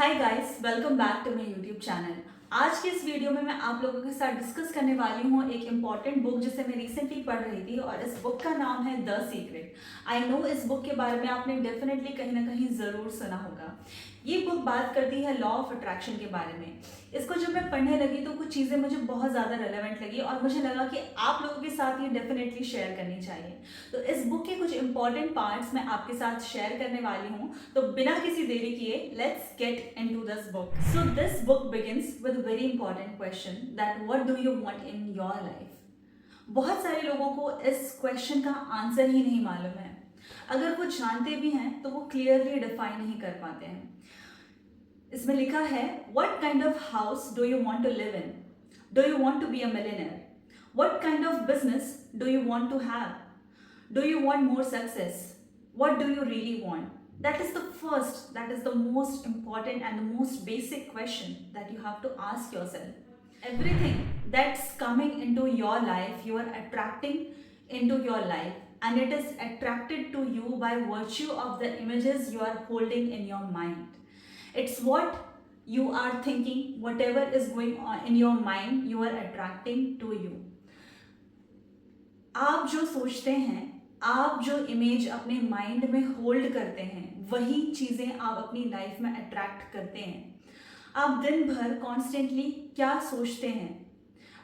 Hi guys, welcome back to my YouTube channel. आज के इस वीडियो में मैं आप लोगों के साथ डिस्कस करने वाली हूँ एक इम्पॉर्टेंट बुक जिसे मैं रिसेंटली पढ़ रही थी और इस बुक का नाम है द सीक्रेट। आई नो इस बुक के बारे में आपने डेफिनेटली कहीं ना कहीं ज़रूर सुना होगा। ये बुक बात करती है लॉ ऑफ अट्रैक्शन के बारे में। इसको जब मैं पढ़ने लगी तो कुछ चीज़ें मुझे बहुत ज़्यादा रेलेवेंट लगी और मुझे लगा कि आप लोगों के साथ ये डेफिनेटली शेयर करनी चाहिए। तो इस बुक के कुछ इंपॉर्टेंट पार्ट्स मैं आपके साथ शेयर करने वाली हूँ। तो बिना किसी देरी किए let's get into this book. So this book begins with a very important question that what do you want in your life. बहुत सारे लोगों को इस क्वेश्चन का आंसर ही नहीं मालूम है। अगर वो जानते भी हैं तो वो क्लियरली डिफाइन नहीं कर पाते हैं। इसमें लिखा है, what kind of house do you want to live in? Do you want to be a millionaire? What kind of business do you want to have? Do you want more success? What do you really want? That is the first, that is the most important and the most basic question that you have to ask yourself. Everything that's coming into your life, you are attracting into your life, and it is attracted to you by virtue of the images you are holding in your mind. It's what you are thinking, whatever is going on in your mind, you are attracting to you. आप जो सोचते हैं, आप जो image अपने mind में hold करते हैं, वही चीज़ें आप अपनी लाइफ में अट्रैक्ट करते हैं। आप दिन भर कॉन्स्टेंटली क्या सोचते हैं,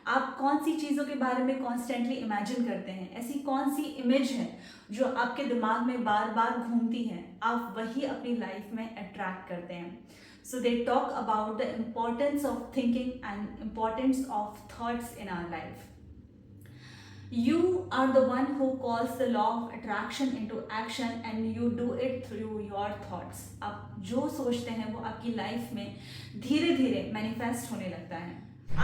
आप कौन सी चीज़ों के बारे में कॉन्स्टेंटली इमेजिन करते हैं, ऐसी कौन सी इमेज है जो आपके दिमाग में बार बार घूमती है, आप वही अपनी लाइफ में अट्रैक्ट करते हैं। So they talk about the importance of thinking and importance of thoughts in our life. You are the one who calls the law of attraction into action and you do it through your thoughts. आप जो सोचते हैं वो आपकी life में धीरे धीरे manifest होने लगता है।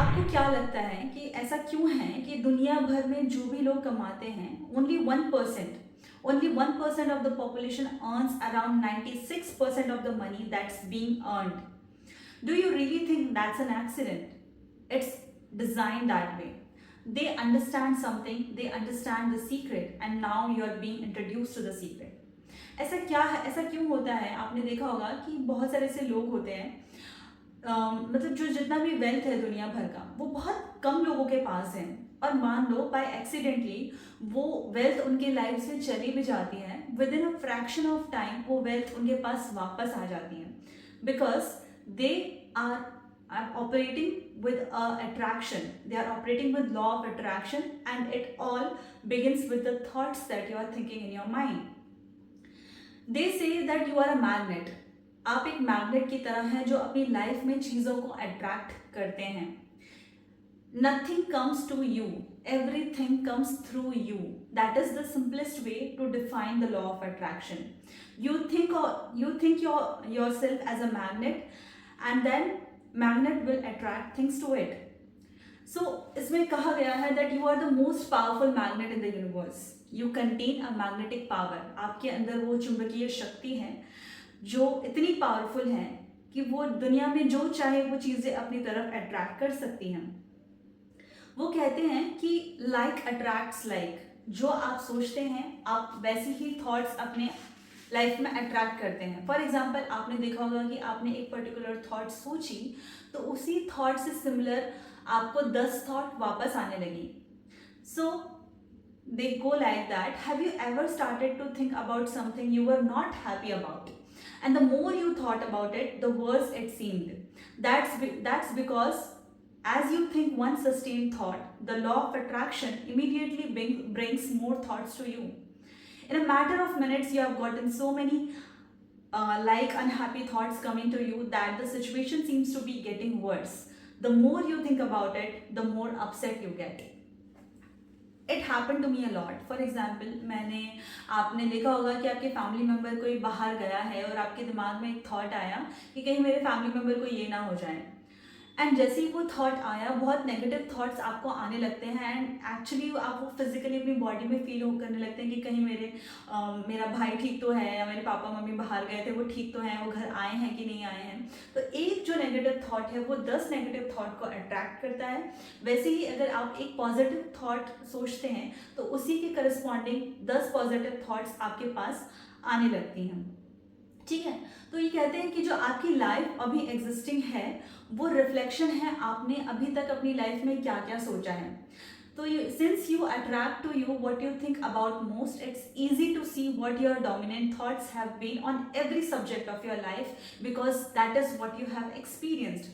आपको क्या लगता है कि ऐसा क्यों है कि दुनिया भर में जो भी लोग कमाते हैं, only 1% of the population earns around 96% of the money that's being earned. Do you really think that's an accident? It's designed that way. They understand something, they understand the secret, and now you are being introduced to the secret. ऐसा क्या है, ऐसा क्यों होता है? आपने देखा होगा कि बहुत सारे ऐसे लोग होते हैं, मतलब जो जितना भी वेल्थ है दुनिया भर का, वो बहुत कम लोगों के पास है। और मान लो बाय एक्सीडेंटली वो वेल्थ उनके लाइफ से चली भी जाती है, with in a fraction of time वो वेल्थ उनके पास वापस आ जाती है, because they are operating with attraction. They are operating with law of attraction, and it all begins with the thoughts that you are thinking in your mind. They say that you are a magnet. आप एक magnet की तरह हैं जो अपनी life में चीज़ों को अट्रैक्ट करते हैं. Nothing comes to you, everything comes through you. That is the simplest way to define the law of attraction. You think yourself as a magnet, and then magnet will attract things to it. So इसमें कहा गया है that you are the most powerful magnet in the universe. You contain a magnetic power. आपके अंदर वो चुंबकीय शक्ति है जो इतनी पावरफुल है कि वो दुनिया में जो चाहे वो चीज़ें अपनी तरफ अट्रैक्ट कर सकती हैं. वो कहते हैं कि like attracts like. जो आप सोचते हैं आप वैसी ही थॉट्स अपने लाइफ में अट्रैक्ट करते हैं. फॉर एग्जाम्पल, आपने देखा होगा कि आपने एक पर्टिकुलर थॉट सोची तो उसी थॉट से सिमिलर आपको 10 थॉट वापस आने लगी. So they go like that. Have you ever started to think about something you were not happy about, and the more you thought about it the worse it seemed. That's because as you think one sustained thought, the law of attraction immediately brings more thoughts to you. In a matter of minutes, you have gotten so many like unhappy thoughts coming to you that the situation seems to be getting worse. The more you think about it, the more upset you get. It happened to me a lot. For example, आपने देखा होगा कि आपके family member कोई बाहर गया है और आपके दिमाग में एक थॉट आया कि कहीं मेरे फैमिली मेम्बर को ये ना हो जाए. एंड जैसे ही वो थॉट आया, बहुत नेगेटिव थॉट्स आपको आने लगते हैं एंड एक्चुअली आप वो फिजिकली अपनी बॉडी में फील करने लगते हैं कि कहीं मेरा भाई ठीक तो है, या मेरे पापा मम्मी बाहर गए थे वो ठीक तो हैं, वो घर आए हैं कि नहीं आए हैं. तो एक जो नेगेटिव थॉट है वो 10 नेगेटिव थॉट को अट्रैक्ट करता है. वैसे ही अगर आप एक पॉजिटिव थॉट सोचते हैं तो उसी के करस्पॉन्डिंग 10 पॉजिटिव थॉट्स आपके पास आने लगती हैं. ठीक है। तो ये कहते हैं कि जो आपकी लाइफ अभी एग्जिस्टिंग है वो रिफ्लेक्शन है आपने अभी तक अपनी लाइफ में क्या क्या सोचा है। तो since you attract to you what you think about most, it's easy to see what your dominant thoughts have been on every subject of your life, because that is what you have experienced.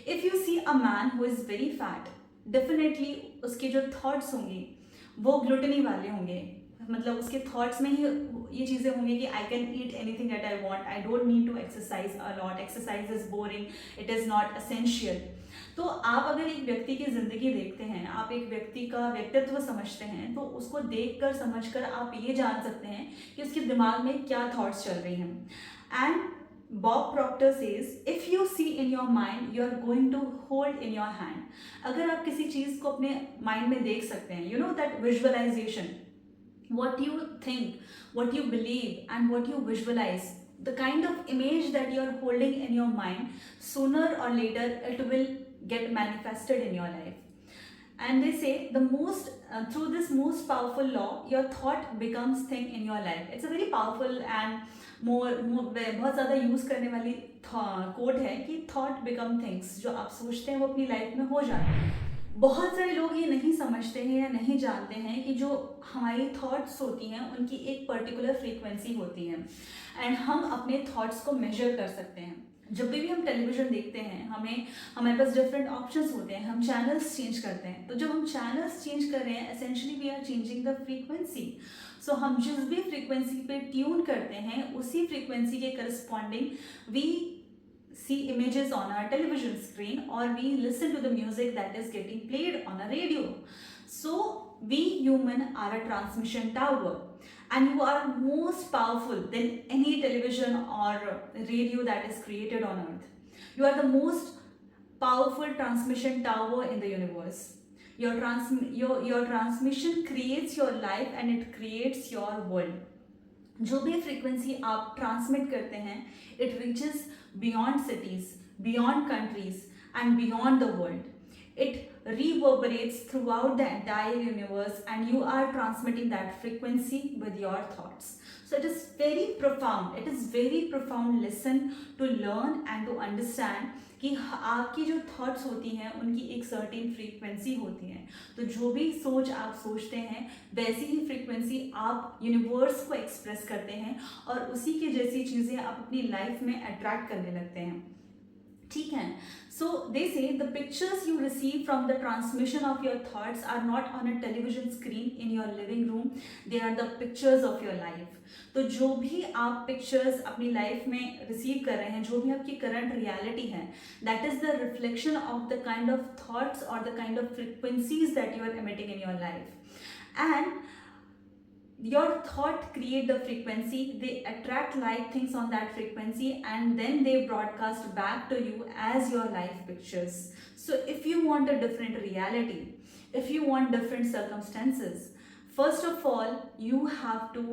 If you see a man who is very fat, definitely उसके जो thoughts होंगे वो gluttony वाले होंगे, मतलब उसके thoughts में ही ये चीज़ें होंगी कि I can eat anything that I want, I don't need to exercise a lot, exercise is boring, it is not essential. तो आप अगर एक व्यक्ति की ज़िंदगी देखते हैं, आप एक व्यक्ति का व्यक्तित्व समझते हैं, तो उसको देख कर समझ कर आप ये जान सकते हैं कि उसके दिमाग में क्या थॉट्स चल रही हैं। And Bob Proctor says if you see in your mind you are going to hold in your hand. अगर आप किसी चीज़ को अपने माइंड में देख सकते हैं, you know that visualisation, what you think, what you believe, and what you visualize, the kind of image that you are holding in your mind, sooner or later it will get manifested in your life. And they say the most through this most powerful law, your thought becomes thing in your life. It's a very powerful and more बहुत ज़्यादा use करने वाली coat है कि thought become things. जो आप सोचते हैं वो अपनी लाइफ में हो जाए। बहुत सारे लोग ये नहीं समझते हैं या नहीं जानते हैं कि जो हमारी थॉट्स होती हैं उनकी एक पर्टिकुलर फ्रीक्वेंसी होती है, एंड हम अपने थॉट्स को मेजर कर सकते हैं। जब भी हम टेलीविज़न देखते हैं हमारे पास डिफरेंट ऑप्शंस होते हैं, हम चैनल्स चेंज करते हैं। तो जब हम चैनल्स चेंज कर रहे हैं, essentially we are changing the frequency. So हम जिस भी फ्रीक्वेंसी पे ट्यून करते हैं उसी फ्रीक्वेंसी के corresponding we see images on our television screen, or we listen to the music that is getting played on a radio. So we human are a transmission tower, and you are most powerful than any television or radio that is created on earth. You are the most powerful transmission tower in the universe. Your transmission creates your life and it creates your world. जो भी frequency आप transmit करते हैं, it reaches beyond cities, beyond countries and beyond the world. It reverberates throughout the entire universe, and you are transmitting that frequency with your thoughts. So it is very profound, it is very profound lesson to learn and to understand कि आपकी जो thoughts होती हैं उनकी एक certain frequency होती है। तो जो भी सोच आप सोचते हैं वैसी ही फ्रीक्वेंसी आप यूनिवर्स को एक्सप्रेस करते हैं, और उसी के जैसी चीज़ें आप अपनी लाइफ में अट्रैक्ट करने लगते हैं। ठीक है। So they say the pictures you receive from the transmission of your thoughts are not on a television screen in your living room, they are the pictures of your life. तो जो भी आप pictures अपनी life में receive कर रहे हैं, जो भी आपकी करंट रियलिटी है, that is the reflection of the kind of thoughts और the kind of frequencies that you are emitting in your life. And your thought create the frequency, they attract like things on that frequency, and then they broadcast back to you as your life pictures. So if you want a different reality, if you want different circumstances, first of all you have to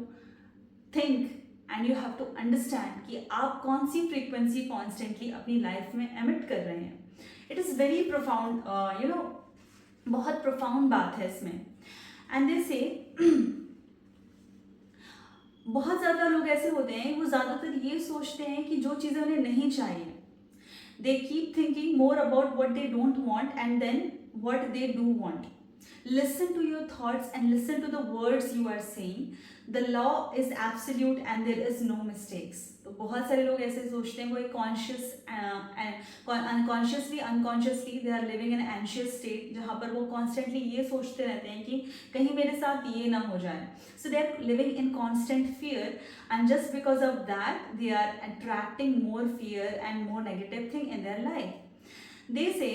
think and you have to understand कि आप कौन सी frequency constantly अपनी life में emit कर रहे हैं. It is very profound, बहुत profound बात है इसमें. And they say बहुत ज़्यादा लोग ऐसे होते हैं, वो ज़्यादातर ये सोचते हैं कि जो चीज़ें उन्हें नहीं चाहिए, they keep thinking more about what they don't want and then what they do want. Listen to your thoughts and listen to the words you are saying. The law is absolute and there is no mistakes. तो बहुत सारे लोग ऐसे सोचते हैं, वो एक unconsciously they are living in anxious state, जहाँ पर वो कॉन्स्टेंटली ये सोचते रहते हैं कि कहीं मेरे साथ ये ना हो जाए. So they are living in constant fear, and just because of that they are attracting more fear and more negative thing in their life. They say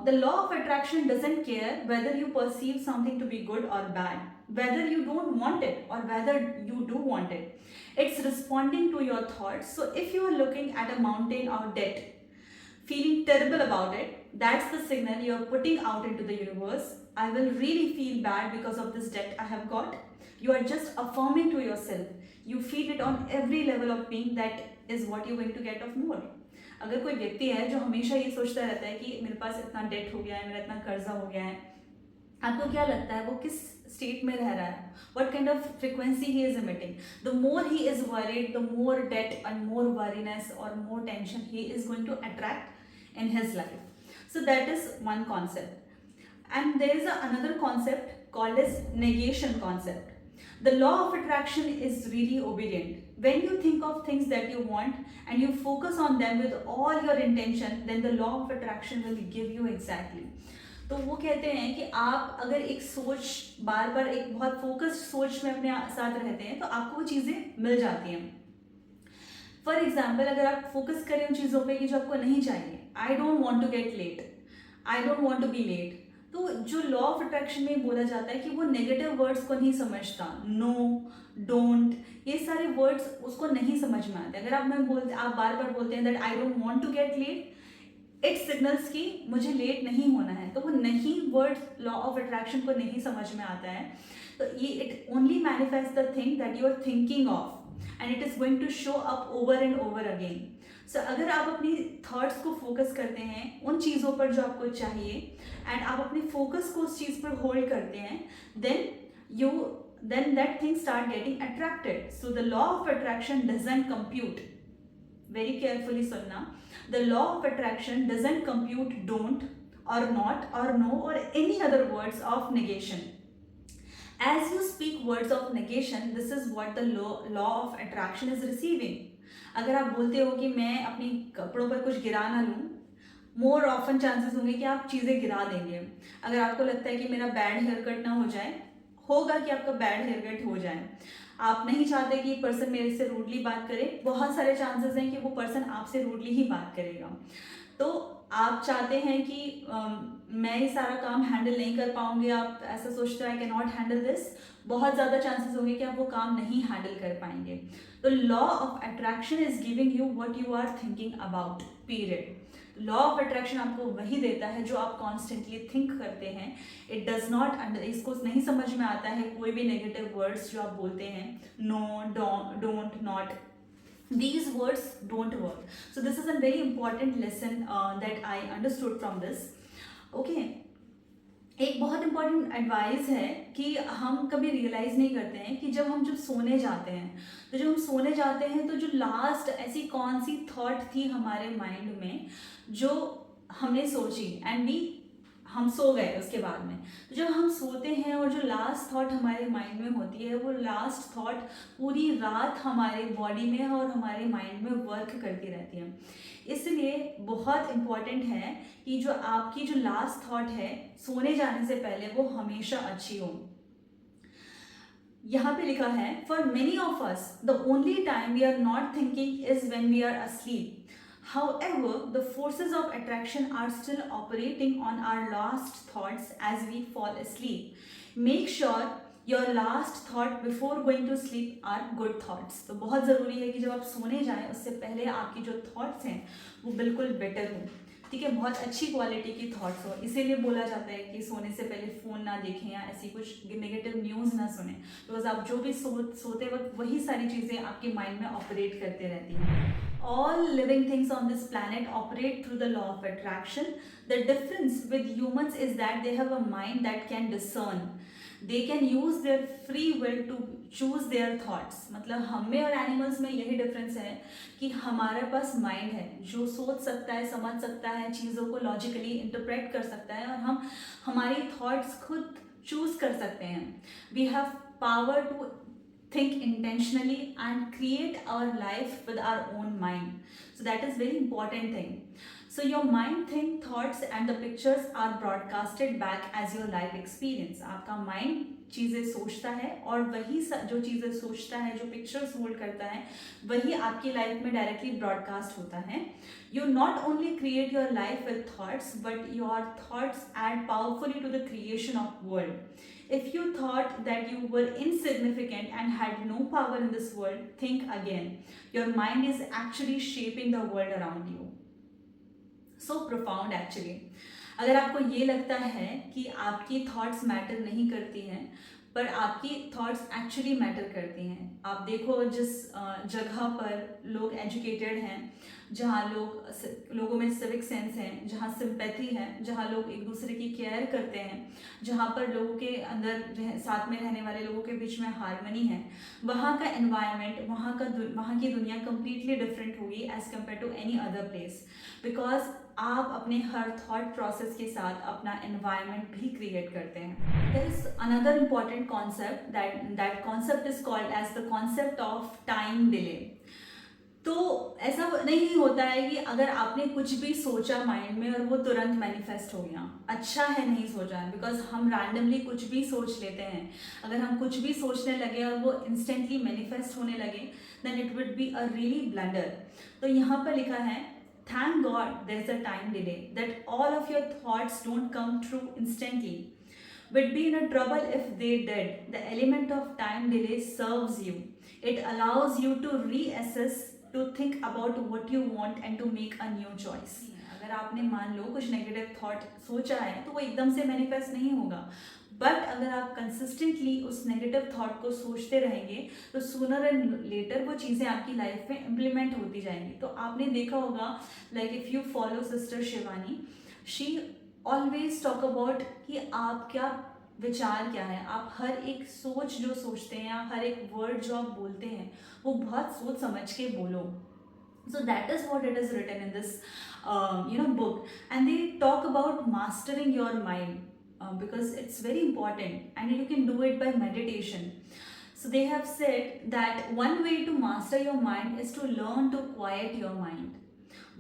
the law of attraction doesn't care whether you perceive something to be good or bad, whether you don't want it or whether you do want it. It's responding to your thoughts. So if you are looking at a mountain of debt, feeling terrible about it, that's the signal you are putting out into the universe. I will really feel bad because of this debt I have got. You are just affirming to yourself. You feel it on every level of being, that is what you're going to get of more. अगर कोई व्यक्ति है जो हमेशा ये सोचता रहता है कि मेरे पास इतना डेट हो गया है, मेरा इतना कर्जा हो गया है, आपको क्या लगता है वो किस स्टेट में रह रहा है, what kind of frequency he is emitting? The more he is worried, the more debt and more worriness और more tension he is going to attract in his life. So that is one concept. And there is another concept called as negation concept. The law of attraction is really obedient. When you think of things that you want and you focus on them with all your intention, then the law of attraction will give you exactly. तो वो कहते हैं कि आप अगर एक सोच बार बार एक बहुत फोकस्ड सोच में अपने साथ रहते हैं तो आपको वो चीज़ें मिल जाती हैं. फॉर एग्जाम्पल, अगर आप फोकस करें उन चीज़ों पे कि जो आपको नहीं चाहिए, I don't want to get late, I don't want to be late, तो जो लॉ ऑफ अट्रैक्शन में बोला जाता है कि वो नेगेटिव वर्ड्स को नहीं समझता. नो, डोंट, ये सारे वर्ड्स उसको नहीं समझ में आते. अगर आप बार बार बोलते हैं that I don't want to get late, it signals कि मुझे लेट नहीं होना है. तो वो नहीं वर्ड लॉ ऑफ अट्रैक्शन को नहीं समझ में आता है. तो ये it only manifest the thing that you are thinking of and it is going to show up over and over again. So अगर आप अपनी थॉट्स को फोकस करते हैं उन चीज़ों पर जो आपको चाहिए एंड आप अपने फोकस को उस चीज़ पर होल्ड करते हैं, then that thing start getting attracted. So the law of attraction doesn't compute. Very carefully सुनना. The law of attraction doesn't compute don't or not or no or any other words of negation. As you speak words of negation, this is what the law of attraction is receiving. अगर आप बोलते हो कि मैं अपनी कपड़ों पर कुछ गिरा ना लूँ, मोर ऑफन चांसेस होंगे कि आप चीज़ें गिरा देंगे. अगर आपको लगता है कि मेरा बैड हेयर कट ना हो जाए, होगा कि आपका बैड हेयर कट हो जाए. आप नहीं चाहते कि पर्सन मेरे से रूडली बात करे, बहुत सारे चांसेस हैं कि वो पर्सन आपसे रूडली ही बात करेगा. तो आप चाहते हैं कि मैं ये सारा काम हैंडल नहीं कर पाऊंगी, आप ऐसा सोचते हो I can not handle this, बहुत ज़्यादा चांसेस होंगे कि आप वो काम नहीं हैंडल कर पाएंगे. तो law of attraction is giving you what you are thinking about, period. Law of attraction आपको वही देता है जो आप कॉन्स्टेंटली थिंक करते हैं. इट डज नॉट, इसको नहीं समझ में आता है कोई भी नेगेटिव वर्ड्स जो आप बोलते हैं, no, don't, not. These words don't work. So this is a very important lesson that I understood from this. Okay. एक बहुत इंपॉर्टेंट एडवाइस है कि हम कभी रियलाइज़ नहीं करते हैं कि जब सोने जाते हैं, तो जब हम सोने जाते हैं तो जो लास्ट ऐसी कौन सी थॉट थी हमारे माइंड में जो हमने सोची एंड हम सो गए उसके बाद में. तो जब हम सोते हैं और जो लास्ट थॉट हमारे माइंड में होती है, वो लास्ट थॉट पूरी रात हमारे बॉडी में और हमारे माइंड में वर्क करती रहती है. इसलिए बहुत इम्पॉर्टेंट है कि जो आपकी जो लास्ट थॉट है सोने जाने से पहले वो हमेशा अच्छी हो. यहाँ पे लिखा है, for many of us the only time we are not thinking is when we are asleep. However, the forces of attraction are still operating on our last thoughts as we fall asleep. Make sure your last thought before going to sleep are good thoughts. तो बहुत ज़रूरी है कि जब आप सोने जाएं उससे पहले आपकी जो थॉट्स हैं वो बिल्कुल बेटर हो. ठीक है, बहुत अच्छी क्वालिटी की थॉट्स हो. इसीलिए बोला जाता है कि सोने से पहले फ़ोन ना देखें या ऐसी कुछ नेगेटिव न्यूज़ ना सुने, बिकॉज आप जो भी सोते वक्त वही सारी चीज़ें आपके माइंड में ऑपरेट करते रहती हैं. All living things on this planet operate through the law of attraction. The difference with humans is that they have a mind that can discern. They can use their free will to choose their thoughts. मतलब हम में और animals में यही difference है कि हमारे पास mind है जो सोच सकता है, समझ सकता है, चीज़ों को लॉजिकली इंटरप्रेट कर सकता है और हम हमारी थॉट्स खुद चूज कर सकते हैं. We have power to think intentionally and create our life with our own mind. So that is very important thing. So your mind, think, thoughts and the pictures are broadcasted back as your life experience. आपका mind चीज़ें सोचता है और वही जो चीज़ें सोचता है, जो पिक्चर्स होल्ड करता है, वही आपकी लाइफ में डायरेक्टली ब्रॉडकास्ट होता है. You not only create your life with thoughts, but your thoughts add powerfully to the creation of world. If you thought that you were insignificant and had no power in this world, think again. Your mind is actually shaping the world around you. So profound actually. अगर आपको ये लगता है कि आपकी thoughts matter नहीं करती हैं, पर आपकी थॉट्स एक्चुअली मैटर करती हैं. आप देखो जिस जगह पर लोग एजुकेटेड हैं जहाँ लोगों में सिविक सेंस है, जहाँ सिंपैथी है, जहाँ लोग एक दूसरे की केयर करते हैं, जहाँ पर लोगों के अंदर साथ में रहने वाले लोगों के बीच में हार्मनी है, वहाँ का एनवायरनमेंट, वहाँ की दुनिया कम्प्लीटली डिफरेंट होगी as compare to any other place, because आप अपने हर थॉट प्रोसेस के साथ अपना एनवायरनमेंट भी क्रिएट करते हैं. There is another important concept, that concept is called as the concept of time delay. तो ऐसा नहीं होता है कि अगर आपने कुछ भी सोचा माइंड में और वो तुरंत मैनिफेस्ट हो गया, अच्छा है नहीं सोचा है, बिकॉज हम रैंडमली कुछ भी सोच लेते हैं. अगर हम कुछ भी सोचने लगे और वो इंस्टेंटली मैनिफेस्ट होने लगे, then it would be a really blunder. तो यहाँ पर लिखा है, thank God there's a time delay, that all of your thoughts don't come true instantly. We'd be in a trouble if they did. The element of time delay serves you. It allows you to reassess, to think about what you want and to make a new choice. अगर आपने मान लो कुछ negative thought सोचा है तो वो एकदम से मैनिफेस्ट नहीं होगा, बट अगर आप कंसिस्टेंटली उस नेगेटिव थॉट को सोचते रहेंगे तो सूनर एंड लेटर वो चीज़ें आपकी लाइफ में इम्प्लीमेंट होती जाएंगी. तो आपने देखा होगा, like if you follow sister Shivani, she always talk about कि आप क्या विचार क्या है, आप हर एक सोच जो सोचते हैं या हर एक वर्ड जो आप बोलते हैं वो बहुत सोच समझ के बोलो. So that is what it is written in this book, and they talk about mastering your mind. Because it's very important and you can do it by meditation. So they have said that one way to master your mind is to learn to quiet your mind.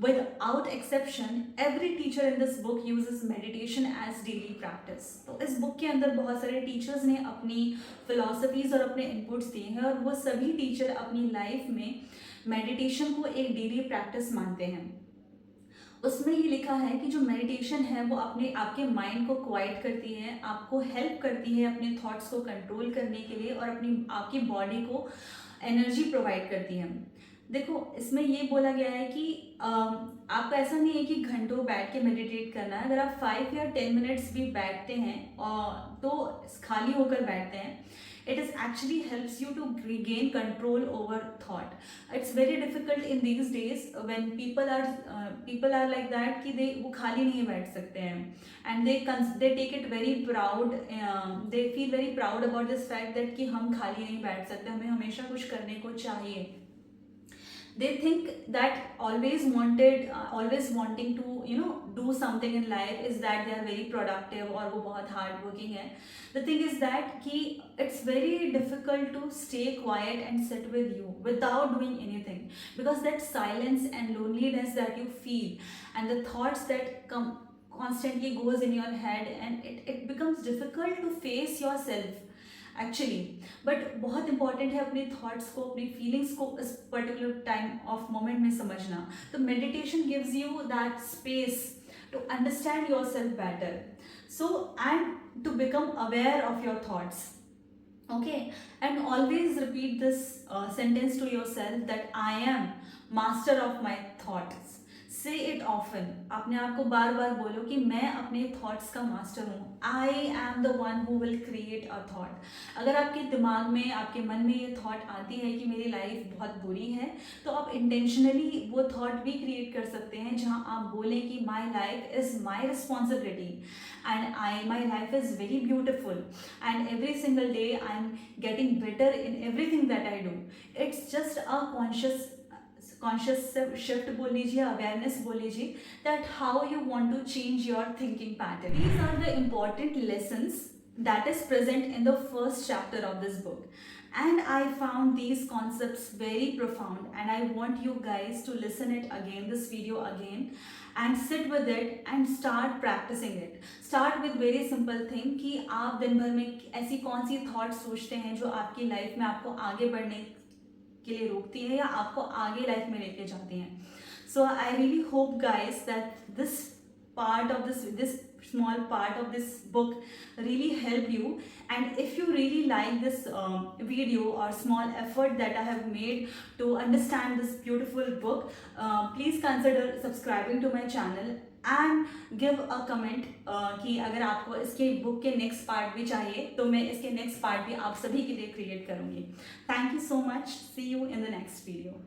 Without exception, every teacher in this book uses meditation as daily practice. तो इस book के अंदर बहुत सारे teachers ने अपनी philosophies और अपने इनपुट्स दिए हैं, और वो सभी टीचर अपनी लाइफ में मेडिटेशन को एक डेली प्रैक्टिस मानते हैं. उसमें ये लिखा है कि जो मेडिटेशन है वो आपके माइंड को क्वाइट करती है, आपको हेल्प करती है अपने थॉट्स को कंट्रोल करने के लिए, और आपकी बॉडी को एनर्जी प्रोवाइड करती है. देखो, इसमें ये बोला गया है कि आपका ऐसा नहीं है कि घंटों बैठ के मेडिटेट करना है. अगर आप 5 या 10 मिनट्स भी बैठते हैं तो खाली होकर बैठते हैं, it is actually helps you to regain control over thought. It's very difficult in these days when people are like that कि वो खाली नहीं बैठ सकते हैं, and they take it very proud, they feel very proud about this fact that कि हम खाली नहीं बैठ सकते, हमें हमेशा कुछ करने को चाहिए. They think that always wanting to do something in life is that they are very productive और वो बहुत hard working है. The thing is that कि it's very difficult to stay quiet and sit with you without doing anything, because that silence and loneliness that you feel and the thoughts that come constantly goes in your head, and it becomes difficult to face yourself actually. But बहुत important है अपने thoughts को, अपनी feelings को इस particular time of moment में समझना. तो meditation gives you that space to understand your self better, so and to become aware of your thoughts. Okay, and always repeat this sentence to yourself that I am master of my thoughts. Say it often. अपने आप को बार बार बोलो कि मैं अपने thoughts का master हूँ. I am the one who will create a thought. अगर आपके दिमाग में, आपके मन में ये थॉट आती है कि मेरी लाइफ बहुत बुरी है, तो आप इंटेंशनली वो थॉट भी क्रिएट कर सकते हैं जहाँ आप बोलें कि my life is my responsibility and my life is very beautiful and every single day I'm getting better in everything that I do. It's just a conscious shift बोल लीजिए, awareness बोल लीजिए, that how you want to change your thinking pattern. These are the important lessons that is present in the first chapter of this book, and I found these concepts very profound, and I want you guys to listen it again, this video again, and sit with it and start practicing it. Start with very simple thing कि आप दिन भर में ऐसी कौन सी thoughts सोचते हैं जो आपकी लाइफ में आपको आगे बढ़ने के लिए रोकती है या आपको आगे लाइफ में लेके जाती हैं. So I really hope guys that this small part of this book really helped you, and if you really like this video or small effort that I have made to understand this beautiful book, please consider subscribing to my channel and give a comment कि अगर आपको इसके book के next part भी चाहिए तो मैं इसके नेक्स्ट पार्ट भी आप सभी के लिए क्रिएट करूँगी. Thank you so much. See you in the next video.